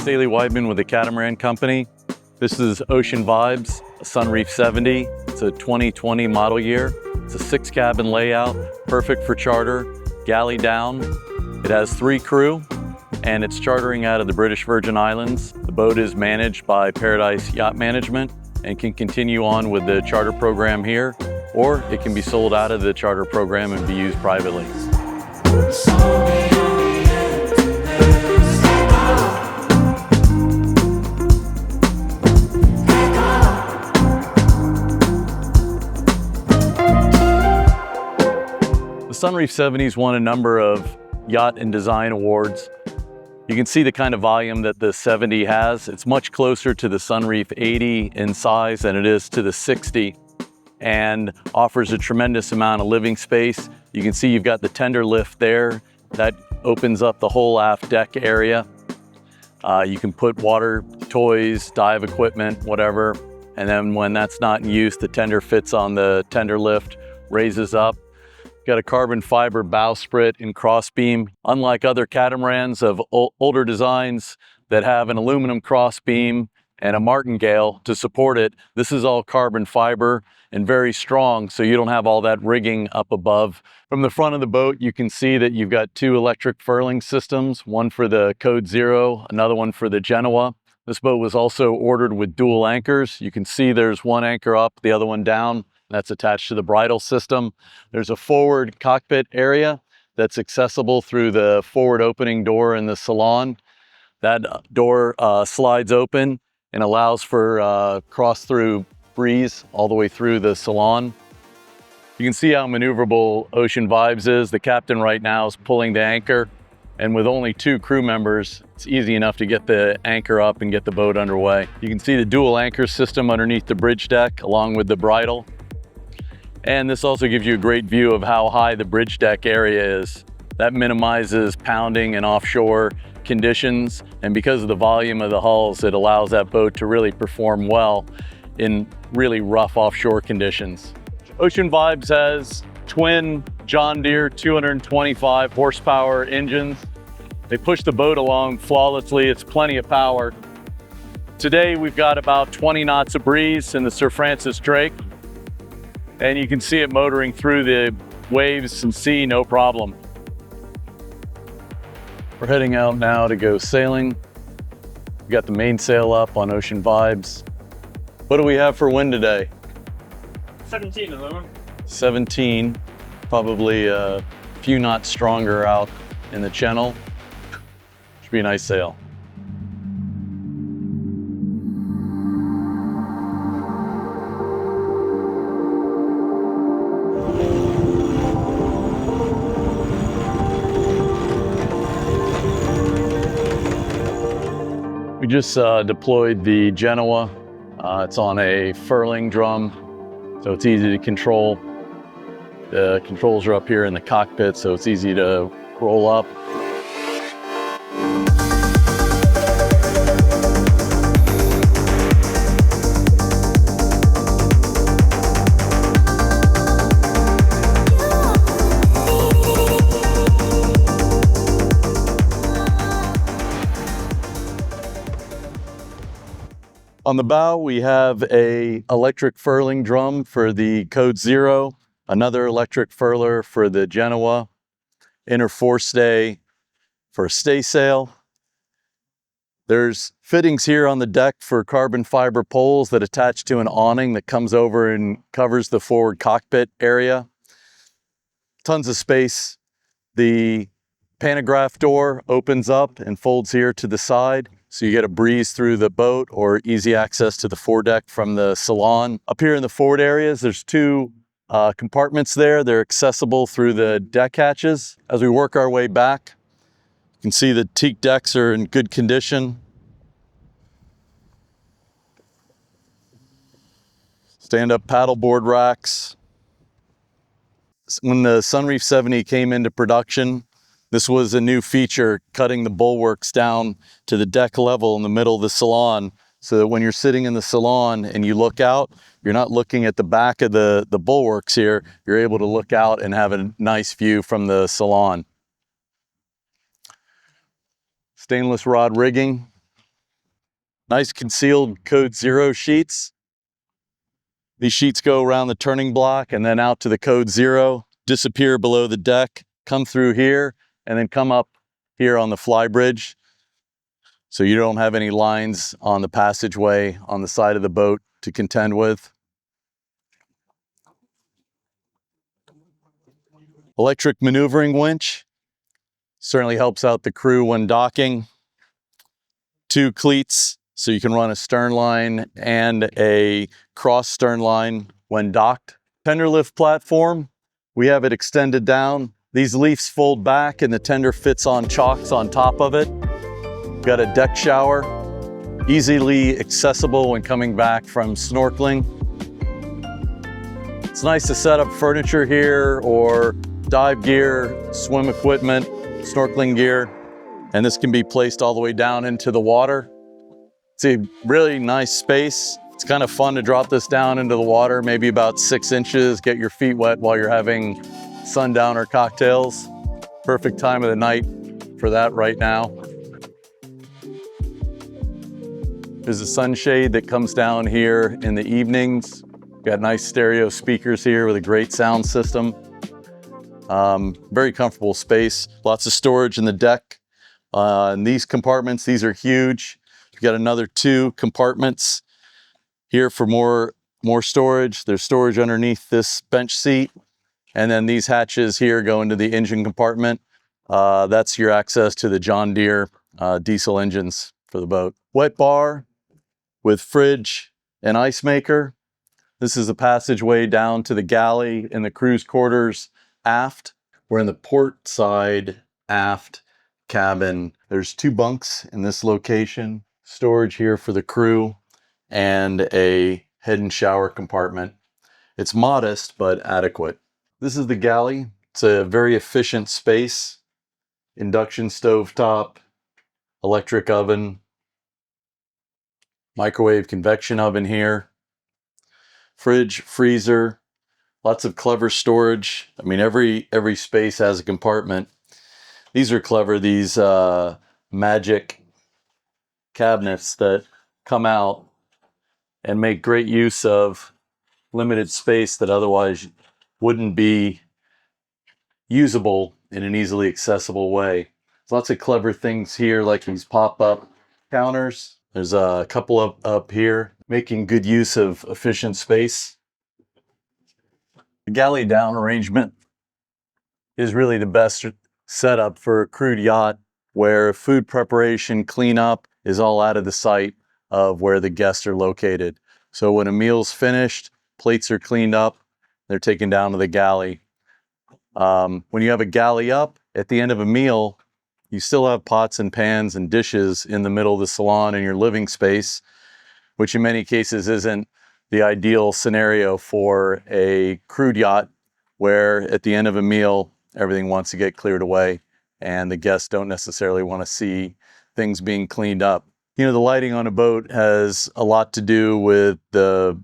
Haley Weidman with the Catamaran Company. This is Ocean Vibes, a Sunreef 70. It's a 2020 model year. It's a 6-cabin layout, perfect for charter, galley down. It has 3 crew, and it's chartering out of the British Virgin Islands. The boat is managed by Paradise Yacht Management and can continue on with the charter program here, or it can be sold out of the charter program and be used privately. The Sunreef 70's won a number of yacht and design awards. You can see the kind of volume that the 70 has. It's much closer to the Sunreef 80 in size than it is to the 60, and offers a tremendous amount of living space. You can see you've got the tender lift there. That opens up the whole aft deck area. You can put water, toys, dive equipment, whatever. And then when that's not in use, the tender fits on the tender lift, raises up. Got a carbon fiber bowsprit and crossbeam. Unlike other catamarans of older designs that have an aluminum crossbeam and a martingale to support it, this is all carbon fiber and very strong, so you don't have all that rigging up above. From the front of the boat, you can see that you've got 2 electric furling systems, one for the Code Zero, another one for the Genoa. This boat was also ordered with dual anchors. You can see there's one anchor up, the other one down. That's attached to the bridle system. There's a forward cockpit area that's accessible through the forward opening door in the Salon. That door slides open and allows for cross-through breeze all the way through the Salon. You can see how maneuverable Ocean Vibes is. The captain right now is pulling the anchor, and with only 2 crew members, it's easy enough to get the anchor up and get the boat underway. You can see the dual anchor system underneath the bridge deck along with the bridle. And this also gives you a great view of how high the bridge deck area is. That minimizes pounding and offshore conditions, and because of the volume of the hulls, it allows that boat to really perform well in really rough offshore conditions. Ocean Vibes has twin John Deere 225 horsepower engines. They push the boat along flawlessly. It's plenty of power. Today we've got about 20 knots of breeze in the Sir Francis Drake, and you can see it motoring through the waves and sea, no problem. We're heading out now to go sailing. We got the mainsail up on Ocean Vibes. What do we have for wind today? 17 at the moment. 17, probably a few knots stronger out in the channel. Should be a nice sail. We just deployed the Genoa. It's on a furling drum, so it's easy to control. The controls are up here in the cockpit, so it's easy to roll up. On the bow, we have an electric furling drum for the Code Zero, another electric furler for the Genoa, inner forestay for a staysail. There's fittings here on the deck for carbon fiber poles that attach to an awning that comes over and covers the forward cockpit area. Tons of space. The pantograph door opens up and folds here to the side, so you get a breeze through the boat or easy access to the foredeck from the Salon. Up here in the forward areas, there's 2 compartments there. They're accessible through the deck hatches. As we work our way back, you can see the teak decks are in good condition. Stand-up paddleboard racks. When the Sunreef 70 came into production, this was a new feature, cutting the bulwarks down to the deck level in the middle of the Salon, so that when you're sitting in the Salon and you look out, you're not looking at the back of the bulwarks here. You're able to look out and have a nice view from the Salon. Stainless rod rigging. Nice concealed code 0 sheets. These sheets go around the turning block and then out to the code 0, disappear below the deck, come through here, and then come up here on the Flybridge. So you don't have any lines on the passageway on the side of the boat to contend with. Electric maneuvering winch certainly helps out the crew when docking. 2 cleats, so you can run a stern line and a cross stern line when docked. Tender lift platform, we have it extended down. These leafs fold back and the tender fits on chocks on top of it. Got a deck shower, easily accessible when coming back from snorkeling. It's nice to set up furniture here or dive gear, swim equipment, snorkeling gear, and this can be placed all the way down into the water. It's a really nice space. It's kind of fun to drop this down into the water, maybe about 6 inches, get your feet wet while you're having sundowner cocktails. Perfect time of the night for that right now. There's a sunshade that comes down here in the evenings. Got nice stereo speakers here with a great sound system. Very comfortable space. Lots of storage in the deck. And these compartments, these are huge. We've got another 2 compartments here for more storage. There's storage underneath this bench seat. And then these hatches here go into the engine compartment. That's your access to the John Deere diesel engines for the boat. Wet bar with fridge and ice maker. This is a passageway down to the galley in the crew's quarters aft. We're in the port side aft cabin. There's 2 bunks in this location, storage here for the crew, and a head and shower compartment. It's modest, but adequate. This is the galley. It's a very efficient space. Induction stovetop, electric oven, microwave convection oven here, fridge, freezer, lots of clever storage. I mean, every space has a compartment. These are clever, these magic cabinets that come out and make great use of limited space that otherwise wouldn't be usable in an easily accessible way. There's lots of clever things here, like these pop-up counters. There's a couple up here, making good use of efficient space. The galley-down arrangement is really the best setup for a crewed yacht, where food preparation, cleanup is all out of the sight of where the guests are located. So when a meal's finished, plates are cleaned up, they're taken down to the galley. When you have a galley up, at the end of a meal, you still have pots and pans and dishes in the middle of the salon in your living space, which in many cases isn't the ideal scenario for a crewed yacht, where at the end of a meal, everything wants to get cleared away and the guests don't necessarily want to see things being cleaned up. You know, the lighting on a boat has a lot to do with the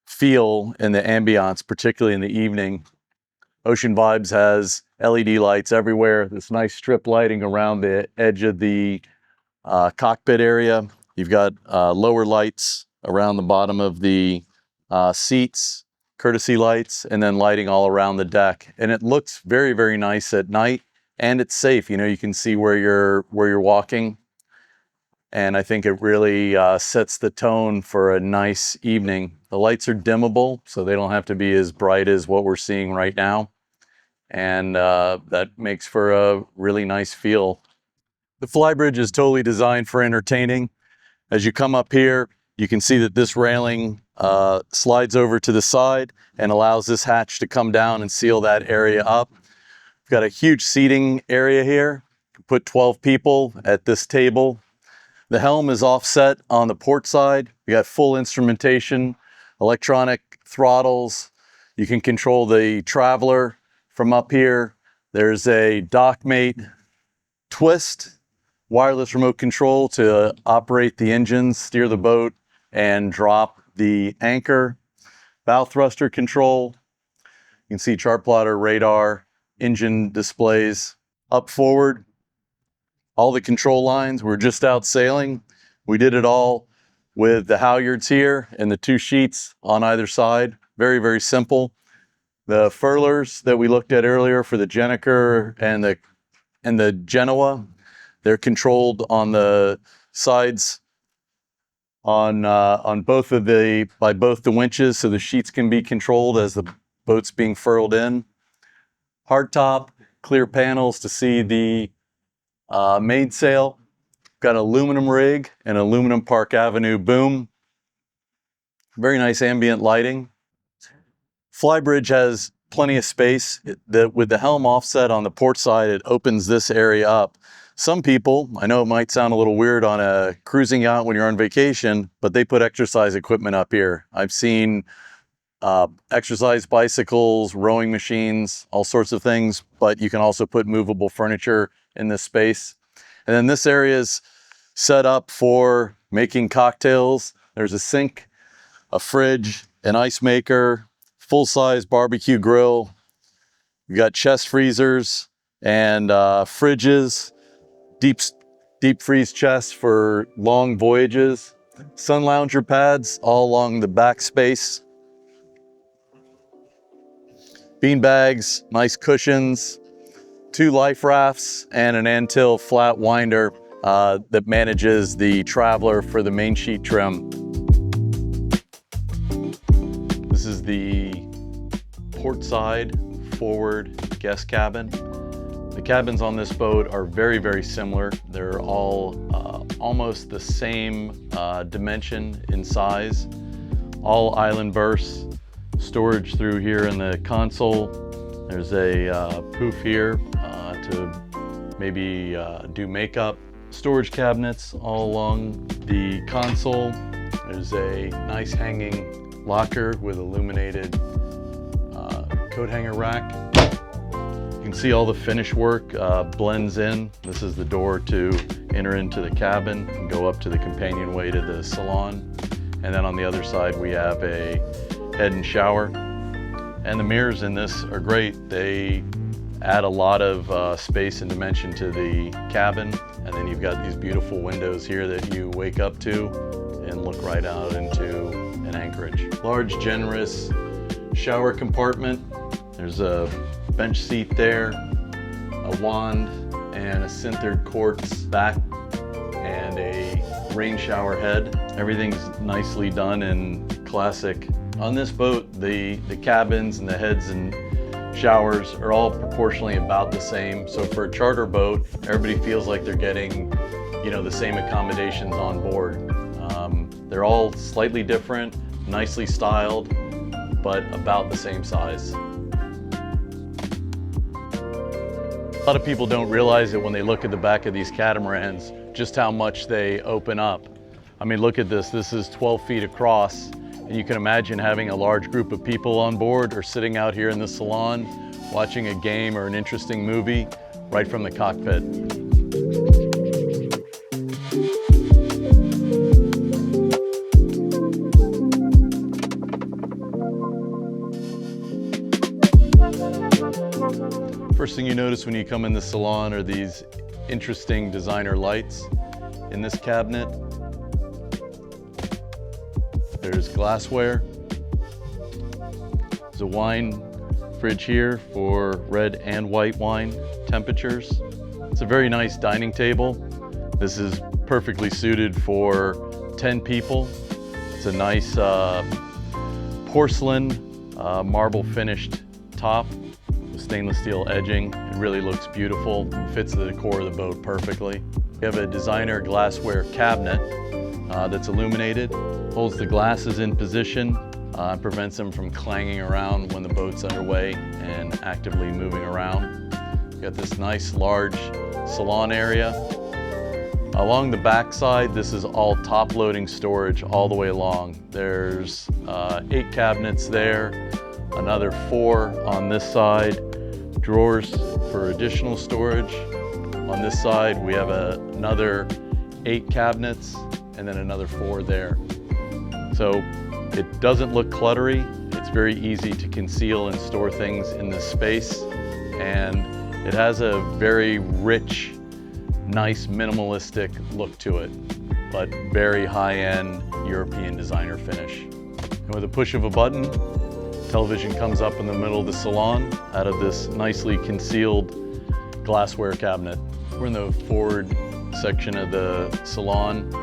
feel and the ambiance, particularly in the evening. Ocean Vibes has LED lights everywhere. This nice strip lighting around the edge of the cockpit area. You've got lower lights around the bottom of the seats, courtesy lights, and then lighting all around the deck. And it looks very, very nice at night, and it's safe. You know, you can see where you're walking. And I think it really sets the tone for a nice evening. The lights are dimmable, so they don't have to be as bright as what we're seeing right now. And that makes for a really nice feel. The Flybridge is totally designed for entertaining. As you come up here, you can see that this railing slides over to the side and allows this hatch to come down and seal that area up. We've got a huge seating area here. You can put 12 people at this table. The helm is offset on the port side. We got full instrumentation, electronic throttles. You can control the traveler from up here. There's a dockmate twist, wireless remote control to operate the engines, steer the boat, and drop the anchor. Bow thruster control. You can see chart plotter, radar, engine displays. Up forward, all the control lines. We're just out sailing. We did it all with the halyards here and the 2 sheets on either side. Very, very simple. The furlers that we looked at earlier for the Gennaker and the Genoa, they're controlled on the sides on both by both the winches, so the sheets can be controlled as the boat's being furled in. Hardtop, clear panels to see the mainsail. Got aluminum rig and aluminum Park Avenue boom. Very nice ambient lighting. Flybridge has plenty of space. With the helm offset on the port side, it opens this area up. Some people, I know it might sound a little weird on a cruising yacht when you're on vacation, but they put exercise equipment up here. I've seen exercise bicycles, rowing machines, all sorts of things, but you can also put movable furniture in this space. And then this area is set up for making cocktails. There's a sink, a fridge, an ice maker, full-size barbecue grill. We've got chest freezers and fridges, deep freeze chests for long voyages, sun lounger pads all along the back space, bean bags, nice cushions, 2 life rafts, and an Antil flat winder that manages the Traveler for the main sheet trim. This is the port side forward guest cabin. The cabins on this boat are very, very similar. They're all almost the same dimension in size. All island berths, storage through here in the console. There's a poof here to maybe do makeup. Storage cabinets all along the console. There's a nice hanging locker with illuminated coat hanger rack. You can see all the finish work blends in. This is the door to enter into the cabin and go up to the companionway to the salon. And then on the other side we have a head and shower. And the mirrors in this are great. They add a lot of space and dimension to the cabin. And then you've got these beautiful windows here that you wake up to and look right out into an anchorage. Large, generous shower compartment. There's a bench seat there, a wand, and a sintered quartz back, and a rain shower head. Everything's nicely done and classic. On this boat, the cabins and the heads and showers are all proportionally about the same. So for a charter boat, everybody feels like they're getting, the same accommodations on board. They're all slightly different, nicely styled, but about the same size. A lot of people don't realize it when they look at the back of these catamarans, just how much they open up. I mean, look at this. This is 12 feet across, and you can imagine having a large group of people on board or sitting out here in the salon, watching a game or an interesting movie right from the cockpit. First thing you notice when you come in the salon are these interesting designer lights. In this cabinet, there's glassware. There's a wine fridge here for red and white wine temperatures. It's a very nice dining table. This is perfectly suited for 10 people. It's a nice porcelain marble finished top with stainless steel edging. It really looks beautiful. It fits the decor of the boat perfectly. We have a designer glassware cabinet that's illuminated, holds the glasses in position, prevents them from clanging around when the boat's underway and actively moving around. We've got this nice large salon area. Along the back side, this is all top-loading storage all the way along. There's 8 cabinets there, another 4 on this side, drawers for additional storage. On this side, we have another 8 cabinets and then another 4 there. So it doesn't look cluttery. It's very easy to conceal and store things in this space. And it has a very rich, nice, minimalistic look to it, but very high-end, European designer finish. And with a push of a button, television comes up in the middle of the salon out of this nicely concealed glassware cabinet. We're in the forward section of the salon,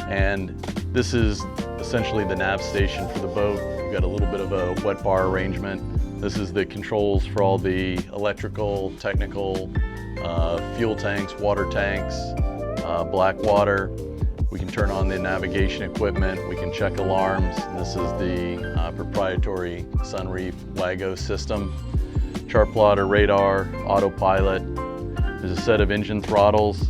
and this is essentially the nav station for the boat. We've got a little bit of a wet bar arrangement. This is the controls for all the electrical, technical, fuel tanks, water tanks, black water. We can turn on the navigation equipment. We can check alarms. This is the proprietary Sunreef WAGO system. Chart plotter, radar, autopilot. There's a set of engine throttles.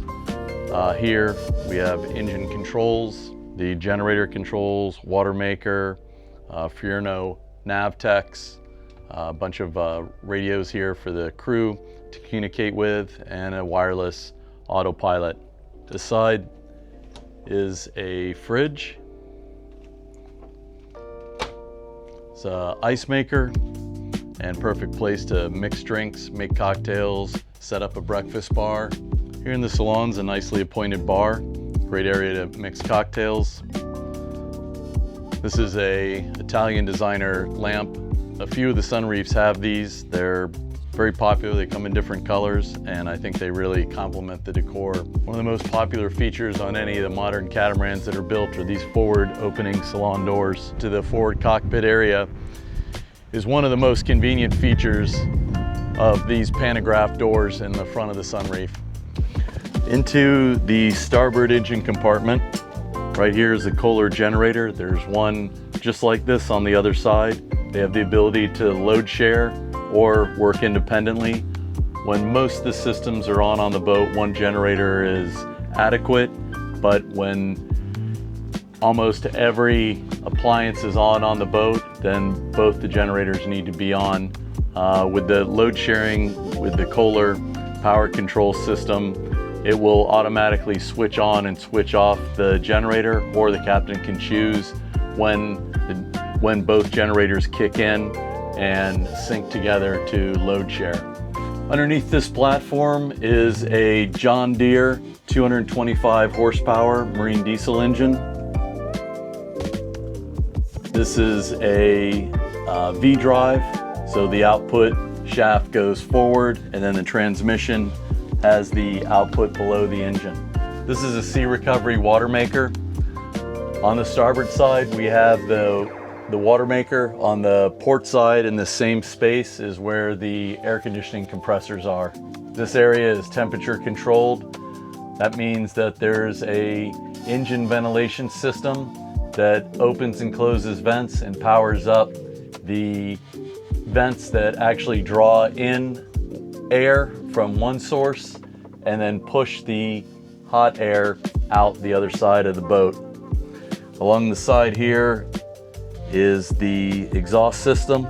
Here we have engine controls, the generator controls, water maker, Furno Navtex, a bunch of radios here for the crew to communicate with, and a wireless autopilot. This side is a fridge. It's an ice maker and perfect place to mix drinks, make cocktails, set up a breakfast bar. Here in the salon's a nicely appointed bar. Great area to mix cocktails. This is a Italian designer lamp. A few of the Sunreefs have these. They're very popular. They come in different colors, and I think they really complement the decor. One of the most popular features on any of the modern catamarans that are built are these forward opening salon doors. To the forward cockpit area is one of the most convenient features of these pantograph doors in the front of the Sunreef. Into the starboard engine compartment. Right here is the Kohler generator. There's one just like this on the other side. They have the ability to load share or work independently. When most of the systems are on the boat, one generator is adequate, but when almost every appliance is on the boat, then both the generators need to be on. With the load sharing, with the Kohler power control system, it will automatically switch on and switch off the generator, or the captain can choose when both generators kick in and sync together to load share. Underneath this platform is a John Deere 225 horsepower marine diesel engine. This is a V-drive, so the output shaft goes forward, and then the transmission has the output below the engine. This is a sea recovery water maker. On the starboard side, we have the water maker. On the port side, in the same space, is where the air conditioning compressors are. This area is temperature controlled. That means that there's a engine ventilation system that opens and closes vents and powers up the vents that actually draw in air from one source and then push the hot air out the other side of the boat. Along the side here is the exhaust system.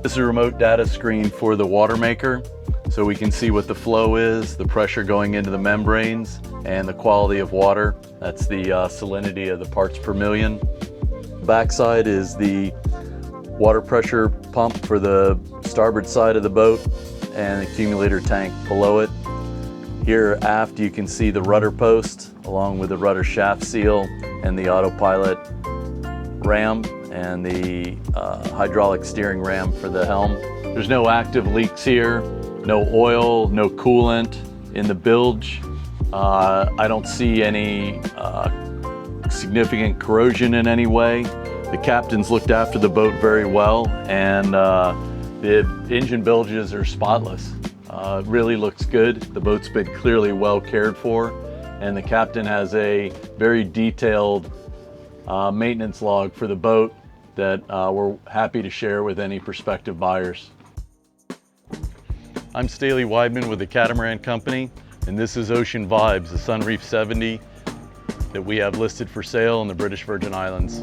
This is a remote data screen for the water maker, so we can see what the flow is, the pressure going into the membranes, and the quality of water. That's the salinity of the parts per million. Backside is the water pressure pump for the starboard side of the boat and the accumulator tank below it. Here aft you can see the rudder post along with the rudder shaft seal and the autopilot ram and the hydraulic steering ram for the helm. There's no active leaks here, no oil, no coolant in the bilge. I don't see any significant corrosion in any way. The captain's looked after the boat very well, and the engine bilges are spotless. It really looks good. The boat's been clearly well cared for, and the captain has a very detailed maintenance log for the boat that we're happy to share with any prospective buyers. I'm Staley Weidman with the Catamaran Company, and this is Ocean Vibes, the Sunreef 70 that we have listed for sale in the British Virgin Islands.